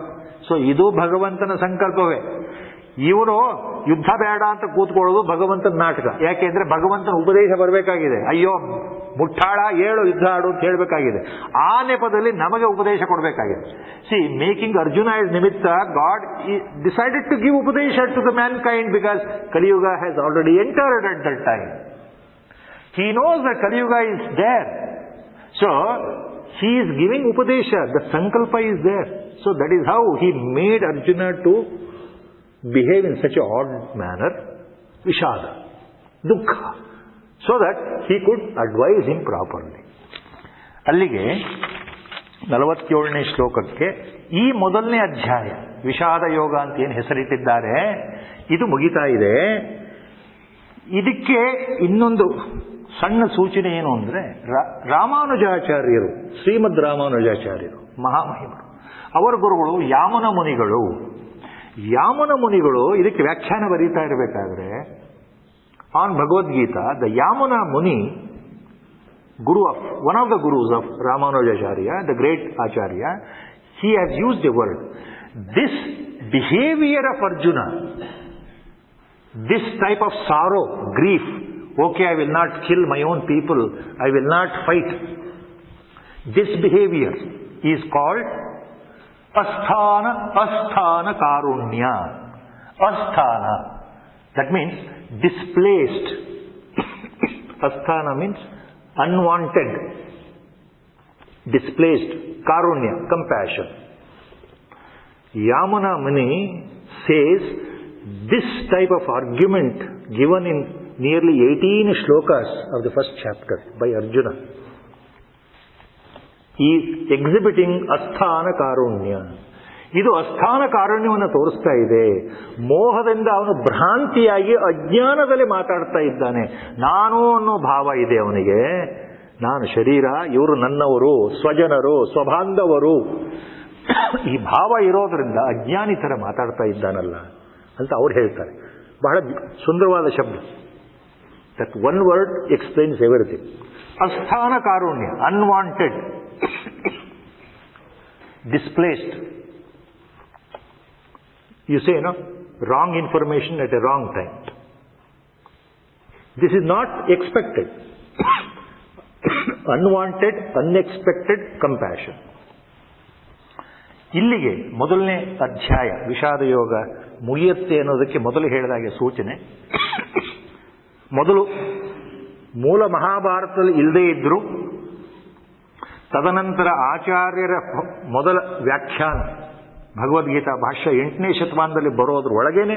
So, ಇದು ಭಗವಂತನ ಸಂಕಲ್ಪವೇ. ಇವನು ಯುದ್ಧ ಬೇಡ ಅಂತ ಕೂತ್ಕೊಳ್ಳೋದು ಭಗವಂತನ ನಾಟಕ. ಯಾಕೆಂದ್ರೆ ಭಗವಂತನ ಉಪದೇಶ ಬರಬೇಕಾಗಿದೆ. ಅಯ್ಯೋ ಮುಟ್ಟಾಳ, ಏಳು ಯುದ್ಧ ಆಡು ಅಂತ ಹೇಳಬೇಕಾಗಿದೆ. ಆ ನೆಪದಲ್ಲಿ ನಮಗೆ ಉಪದೇಶ ಕೊಡಬೇಕಾಗಿದೆ. ಸಿ, ಮೇಕಿಂಗ್ ಅರ್ಜುನ ಇಸ್ ನಿಮಿತ್ತ, ಗಾಡ್ ಡಿಸೈಡೆಡ್ ಟು ಗಿವ್ ಉಪದೇಶ ಟು ದ ಮ್ಯಾನ್ಕೈಂಡ್ ಬಿಕಾಸ್ ಕಲಿಯುಗ has already entered at that time. He knows that Kali Yuga is there. So, he is giving Upadesha. The Sankalpa is there. So, that is how he made Arjuna to behave in such an odd manner, Vishada, Dukkha, so that he could advise him properly. ಅಲ್ಲಿಗೆ 47ನೇ ಶ್ಲೋಕಕ್ಕೆ ಈ ಮೊದಲನೇ ಅಧ್ಯಾಯ ವಿಷಾದ ಯೋಗ ಅಂತ ಏನು ಹೆಸರಿಟ್ಟಿದ್ದಾರೆ, ಇದು ಮುಗಿತಾ ಇದೆ. ಇದಕ್ಕೆ ಇನ್ನೊಂದು ಸಣ್ಣ ಸೂಚನೆ ಏನು ಅಂದರೆ, ರಾಮಾನುಜಾಚಾರ್ಯರು, ಶ್ರೀಮದ್ ರಾಮಾನುಜಾಚಾರ್ಯರು ಮಹಾಮಹಿಮರು, ಅವರ ಗುರುಗಳು ಯಾಮನ ಮುನಿಗಳು. ಯಾಮನ ಮುನಿಗಳು ಇದಕ್ಕೆ ವ್ಯಾಖ್ಯಾನ ಬರೀತಾ ಇರಬೇಕಾದ್ರೆ on Bhagavad Gita, the Yamuna Muni, guru of one of the gurus of Ramanujacharya, the great Acharya, he has used a word. This behavior of Arjuna, this type of sorrow, grief, okay, I will not kill my own people, I will not fight. This behavior is called asthana karunya. Asthana, that means displaced. Asthana means unwanted, displaced. Karunya, compassion. Yamuna Muni says this type of argument given in nearly 18 shlokas of the first chapter by Arjuna is exhibiting Asthana Karunya. ಇದು ಅಸ್ಥಾನ ಕಾರುಣ್ಯವನ್ನು ತೋರಿಸ್ತಾ ಇದೆ. ಮೋಹದಿಂದ ಅವನು ಭ್ರಾಂತಿಯಾಗಿ ಅಜ್ಞಾನದಲ್ಲಿ ಮಾತಾಡ್ತಾ ಇದ್ದಾನೆ. ನಾನು ಅನ್ನೋ ಭಾವ ಇದೆ ಅವನಿಗೆ. ನಾನು ಶರೀರ, ಇವರು ನನ್ನವರು, ಸ್ವಜನರು, ಸ್ವಬಾಂಧವರು, ಈ ಭಾವ ಇರೋದ್ರಿಂದ ಅಜ್ಞಾನಿ ಥರ ಮಾತಾಡ್ತಾ ಇದ್ದಾನಲ್ಲ ಅಂತ ಅವ್ರು ಹೇಳ್ತಾರೆ. ಬಹಳ ಸುಂದರವಾದ ಶಬ್ದ. That one word explains everything. ಅಸ್ಥಾನ ಕಾರುಣ್ಯ, unwanted, displaced. You say, wrong information at a wrong time. This is not expected. Unwanted, unexpected compassion. ಇಲ್ಲಿಗೆ ಮೊದಲನೇ ಅಧ್ಯಾಯ ವಿಷಾದ ಯೋಗ ಮುಗಿಯುತ್ತೆ ಅನ್ನೋದಕ್ಕೆ ಮೊದಲು ಹೇಳಿದಾಗೆ ಸೂಚನೆ. ಮೊದಲು ಮೂಲ ಮಹಾಭಾರತದಲ್ಲಿ ಇಲ್ಲದೇ ಇದ್ದರೂ ತದನಂತರ ಆಚಾರ್ಯರ ಮೊದಲ ವ್ಯಾಖ್ಯಾನ ಭಗವದ್ಗೀತಾ ಭಾಷ್ಯ 8ನೇ ಶತಮಾನದಲ್ಲಿ ಬರೋದ್ರ ಒಳಗೇನೆ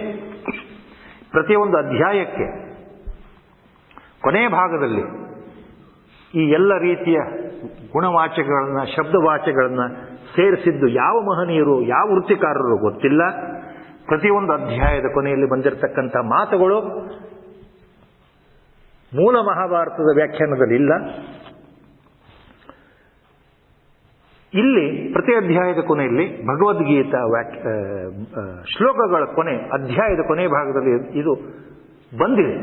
ಪ್ರತಿಯೊಂದು ಅಧ್ಯಾಯಕ್ಕೆ ಕೊನೆಯ ಭಾಗದಲ್ಲಿ ಈ ಎಲ್ಲ ರೀತಿಯ ಗುಣವಾಚಕಗಳನ್ನ, ಶಬ್ದವಾಚಕಗಳನ್ನ ಸೇರಿಸಿದ್ದು ಯಾವ ಮಹನೀಯರು, ಯಾವ ವೃತ್ತಿಕಾರರು ಗೊತ್ತಿಲ್ಲ. ಪ್ರತಿಯೊಂದು ಅಧ್ಯಾಯದ ಕೊನೆಯಲ್ಲಿ ಬಂದಿರತಕ್ಕಂಥ ಮಾತುಗಳು ಮೂಲ ಮಹಾಭಾರತದ ವ್ಯಾಖ್ಯಾನದಲ್ಲಿ ಇಲ್ಲ. ಇಲ್ಲಿ ಪ್ರತಿ ಅಧ್ಯಾಯದ ಕೊನೆಯಲ್ಲಿ ಭಗವದ್ಗೀತಾ ಶ್ಲೋಕಗಳ ಕೊನೆ, ಅಧ್ಯಾಯದ ಕೊನೆ ಭಾಗದಲ್ಲಿ ಇದು ಬಂದಿದೆ,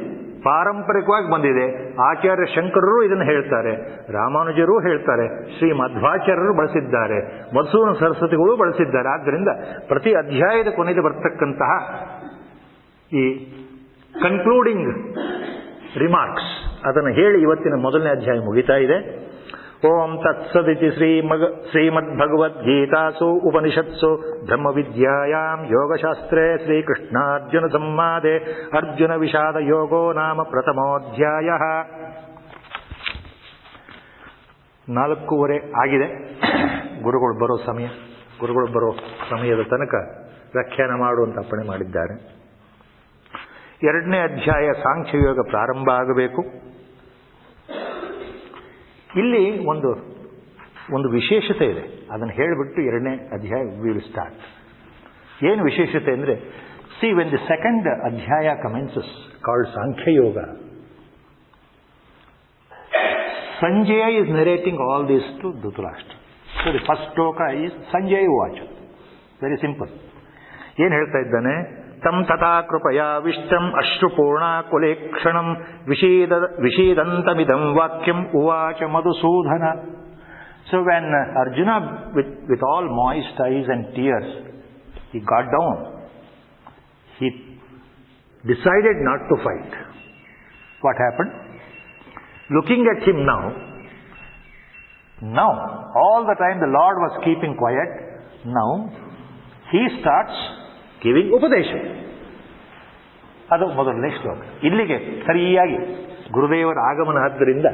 ಪಾರಂಪರಿಕವಾಗಿ ಬಂದಿದೆ. ಆಚಾರ್ಯ ಶಂಕರರು ಇದನ್ನು ಹೇಳ್ತಾರೆ, ರಾಮಾನುಜರು ಹೇಳ್ತಾರೆ, ಶ್ರೀ ಮಧ್ವಾಚಾರ್ಯರು ಬಳಸಿದ್ದಾರೆ, ಮಧುಸೂದನ ಸರಸ್ವತಿಗಳು ಬಳಸಿದ್ದಾರೆ. ಆದ್ದರಿಂದ ಪ್ರತಿ ಅಧ್ಯಾಯದ ಕೊನೆಗೆ ಬರ್ತಕ್ಕಂತಹ ಈ ಕನ್ಕ್ಲೂಡಿಂಗ್ ರಿಮಾರ್ಕ್ಸ್ ಅದನ್ನು ಹೇಳಿ ಇವತ್ತಿನ ಮೊದಲನೇ ಅಧ್ಯಾಯ ಮುಗಿತಾ ಇದೆ. ಓಂ ತತ್ಸದಿತಿ ಶ್ರೀಮದ್ಭಗವದ್ಗೀತಾಸು ಉಪನಿಷತ್ಸು ಬ್ರಹ್ಮವಿದ್ಯಾಯಾಂ ಯೋಗಶಾಸ್ತ್ರೇ ಶ್ರೀಕೃಷ್ಣಾರ್ಜುನ ಸಂವಾದೆ ಅರ್ಜುನ ವಿಷಾದ ಯೋಗೋ ನಾಮ ಪ್ರಥಮೋಧ್ಯಾಯ. 4:15 ಆಗಿದೆ. ಗುರುಗಳು ಬರೋ ಸಮಯದ ತನಕ ವ್ಯಾಖ್ಯಾನ ಮಾಡುವಂತ ಅಪ್ಪಣೆ ಮಾಡಿದ್ದಾರೆ. 2ನೇ ಅಧ್ಯಾಯ ಸಾಂಖ್ಯಯೋಗ ಪ್ರಾರಂಭ ಆಗಬೇಕು. ಇಲ್ಲಿ ಒಂದು ವಿಶೇಷತೆ ಇದೆ, ಅದನ್ನು ಹೇಳಿಬಿಟ್ಟು 2ನೇ ಅಧ್ಯಾಯ ವಿ ವಿಲ್ ಸ್ಟಾರ್ಟ್. ಏನು ವಿಶೇಷತೆ ಅಂದರೆ, when the second adhyaya commences called Sankhya Yoga, Sanjaya is narrating all this to Dhritarashtra. So the first shloka is Sanjaya ವಾಚ. Very simple. ಏನು ಹೇಳ್ತಾ ಇದ್ದಾನೆ? ತಂ ತಥಾ ಕೃಪಯಾ ವಿಷ್ಟಂ ಅಶ್ರುಪೂರ್ಣಾಕುಲೇಕ್ಷಣಂ ವಿಷೀದಂತಮಿದಂ ವಾಕ್ಯಂ ಉವಾಚ Madhusudana. So when Arjuna with all moist eyes and tears, he got down. He decided not to fight. What happened? Looking at him now, all the time the Lord was keeping quiet. Now he starts giving ಉಪದೇಶ. ಅದು ಮೊದಲನೇ ಶ್ಲೋಕ. ಇಲ್ಲಿಗೆ ಸರಿಯಾಗಿ ಗುರುದೇವರ ಆಗಮನ ಆದ್ದರಿಂದ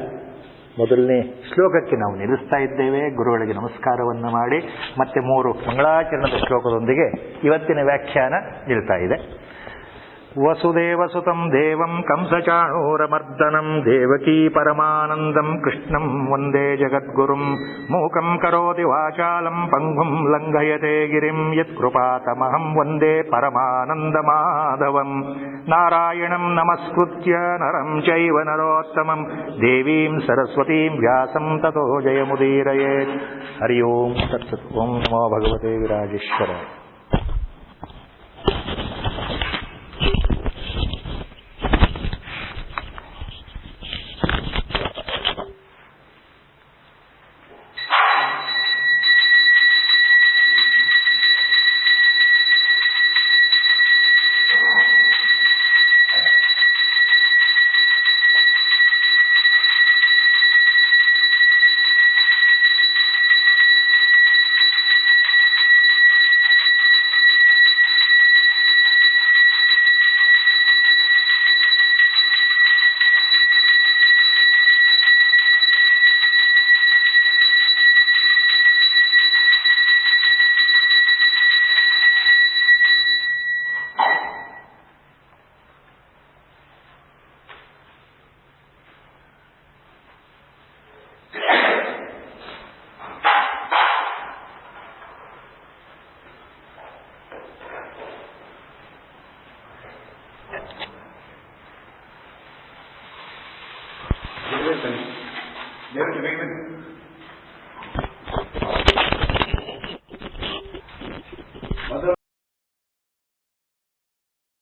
ಮೊದಲನೇ ಶ್ಲೋಕಕ್ಕೆ ನಾವು ನಿಲ್ಲಿಸ್ತಾ ಇದ್ದೇವೆ. ಗುರುಗಳಿಗೆ ನಮಸ್ಕಾರವನ್ನು ಮಾಡಿ ಮತ್ತೆ 3 ಮಂಗಳಾಚರಣದ ಶ್ಲೋಕದೊಂದಿಗೆ ಇವತ್ತಿನ ವ್ಯಾಖ್ಯಾನ ನಿಲ್ತಾ ಇದೆ. ವಸುದೇವಸುತಂ ದೇವಂ ಕಂಸಚಾಣೂರಮರ್ದನಂ ದೇವಕೀ ಪರಮಾನಂದಂ ಕೃಷ್ಣಂ ವಂದೇ ಜಗದ್ಗುರುಂ ಮೂಕಂ ಕರೋತಿ ವಾಚಾಲಂ ಪಂಗುಂ ಲಂಘಯತೆ ಗಿರಿಂ ಯತ್ಕೃಪಾತಮಹಂ ವಂದೇ ಪರಮಾನಂದಮಾಧವಂ. ನಾರಾಯಣಂ ನಮಸ್ಕೃತ್ಯ ನರಂ ಚೈವ ನರೋತ್ತಮಂ ದೇವೀಂ ಸರಸ್ವತೀಂ ವ್ಯಾಸಂ ತತೋ ಜಯಮುದೀರಯೇತ್. ಹರಿ ಓಂ ತತ್ಸತ್. ಓಂ ನಮೋ ಭಗವತೆ ವಿರಾಜೇಶ್ವರ.
ದೇವರಿಗೆ